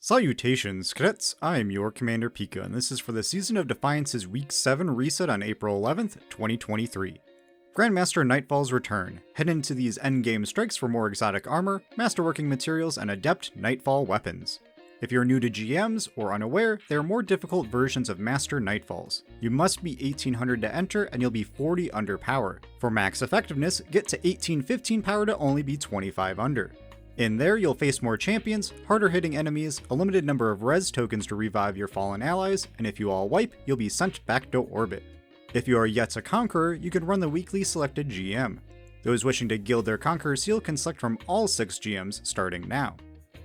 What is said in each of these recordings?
Salutations, cadets! I am your Commander Pika, and this is for the Season of Defiance's Week 7 reset on April 11th, 2023. Grandmaster Nightfalls return. Head into these endgame strikes for more exotic armor, masterworking materials, and adept Nightfall weapons. If you're new to GMs or unaware, they are more difficult versions of Master Nightfalls. You must be 1800 to enter, and you'll be 40 under power. For max effectiveness, get to 1815 power to only be 25 under. In there, you'll face more champions, harder hitting enemies, a limited number of res tokens to revive your fallen allies, and if you all wipe, you'll be sent back to orbit. If you are yet a Conqueror, you can run the weekly selected GM. Those wishing to gild their Conqueror seal can select from all 6 GMs starting now.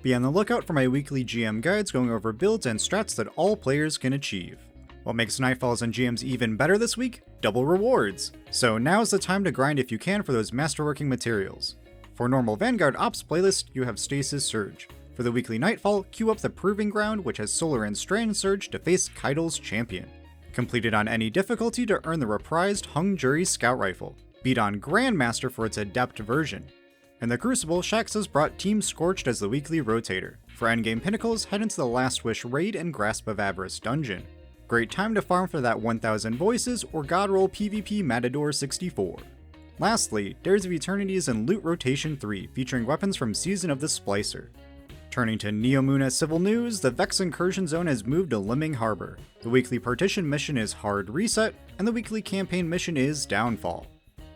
Be on the lookout for my weekly GM guides going over builds and strats that all players can achieve. What makes Nightfalls and GMs even better this week? Double rewards! So now's the time to grind if you can for those masterworking materials. For normal Vanguard Ops playlist, you have Stasis Surge. For the weekly Nightfall, queue up the Proving Ground, which has Solar and Strand Surge to face Kaido's champion. Complete it on any difficulty to earn the reprised Hung Jury Scout Rifle. Beat on Grandmaster for its adept version. In the Crucible, Shaxx has brought Team Scorched as the weekly rotator. For endgame pinnacles, head into the Last Wish Raid and Grasp of Avarice dungeon. Great time to farm for that 1000 Voices or Godroll PvP Matador 64. Lastly, Dares of Eternities and Loot Rotation 3, featuring weapons from Season of the Splicer. Turning to Neomuna Civil News, the Vex Incursion Zone has moved to Liming Harbor. The weekly Partition mission is Hard Reset, and the weekly Campaign mission is Downfall.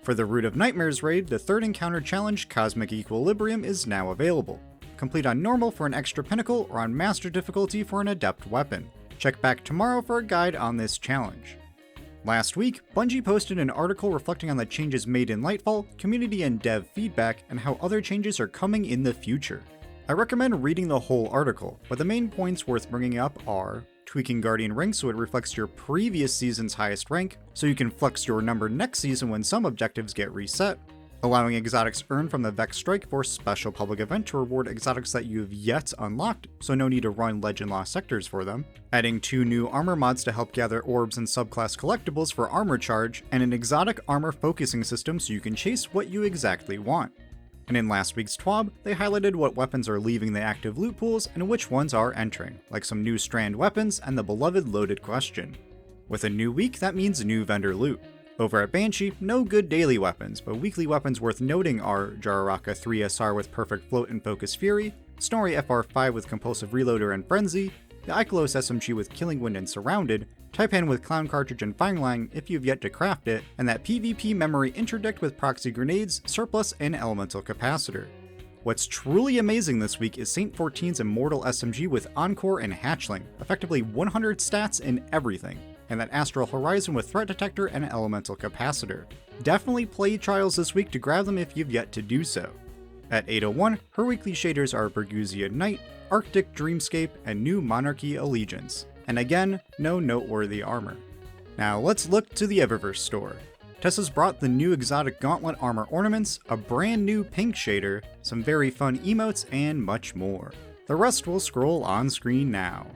For the Root of Nightmares raid, the third encounter challenge, Cosmic Equilibrium, is now available. Complete on Normal for an extra pinnacle, or on Master difficulty for an adept weapon. Check back tomorrow for a guide on this challenge. Last week, Bungie posted an article reflecting on the changes made in Lightfall, community and dev feedback, and how other changes are coming in the future. I recommend reading the whole article, but the main points worth bringing up are tweaking Guardian rank so it reflects your previous season's highest rank, so you can flex your number next season when some objectives get reset, allowing exotics earned from the Vex Strike Force special public event to reward exotics that you've yet unlocked, so no need to run Legend Lost sectors for them, adding 2 new armor mods to help gather orbs and subclass collectibles for armor charge, and an exotic armor focusing system so you can chase what you exactly want. And in last week's TWAB, they highlighted what weapons are leaving the active loot pools and which ones are entering, like some new strand weapons and the beloved loaded question. With a new week, that means new vendor loot. Over at Banshee, no good daily weapons, but weekly weapons worth noting are Jararaka 3 SR with Perfect Float and Focus Fury, Snorri FR5 with Compulsive Reloader and Frenzy, the Ikelos SMG with Killing Wind and Surrounded, Taipan with Clown Cartridge and Fanglang if you've yet to craft it, and that PvP memory interdict with Proxy Grenades, Surplus, and Elemental Capacitor. What's truly amazing this week is Saint 14's Immortal SMG with Encore and Hatchling, effectively 100 stats in everything, and that Astral Horizon with Threat Detector and Elemental Capacitor. Definitely play Trials this week to grab them if you've yet to do so. At 801, her weekly shaders are Bergusia Knight, Arctic Dreamscape, and New Monarchy Allegiance. And again, no noteworthy armor. Now let's look to the Eververse store. Tessa's brought the new exotic gauntlet armor ornaments, a brand new pink shader, some very fun emotes, and much more. The rest will scroll on screen now.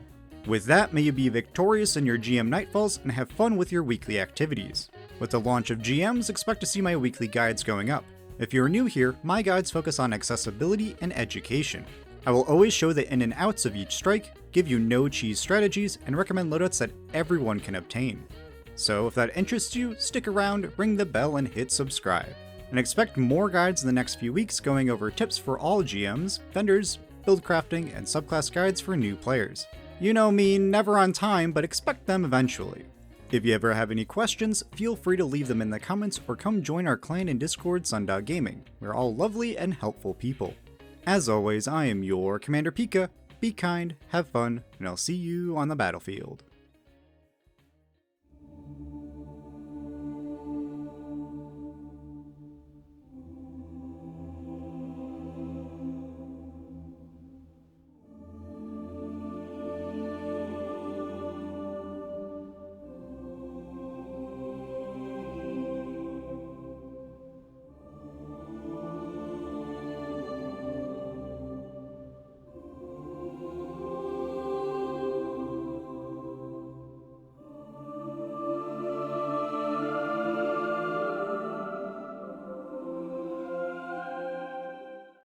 With that, may you be victorious in your GM Nightfalls and have fun with your weekly activities. With the launch of GMs, expect to see my weekly guides going up. If you're new here, my guides focus on accessibility and education. I will always show the in and outs of each strike, give you no cheese strategies, and recommend loadouts that everyone can obtain. So if that interests you, stick around, ring the bell, and hit subscribe. And expect more guides in the next few weeks going over tips for all GMs, vendors, build crafting, and subclass guides for new players. You know me, never on time, but expect them eventually. If you ever have any questions, feel free to leave them in the comments or come join our clan in Discord Sundog Gaming. We're all lovely and helpful people. As always, I am your Commander Pika. Be kind, have fun, and I'll see you on the battlefield.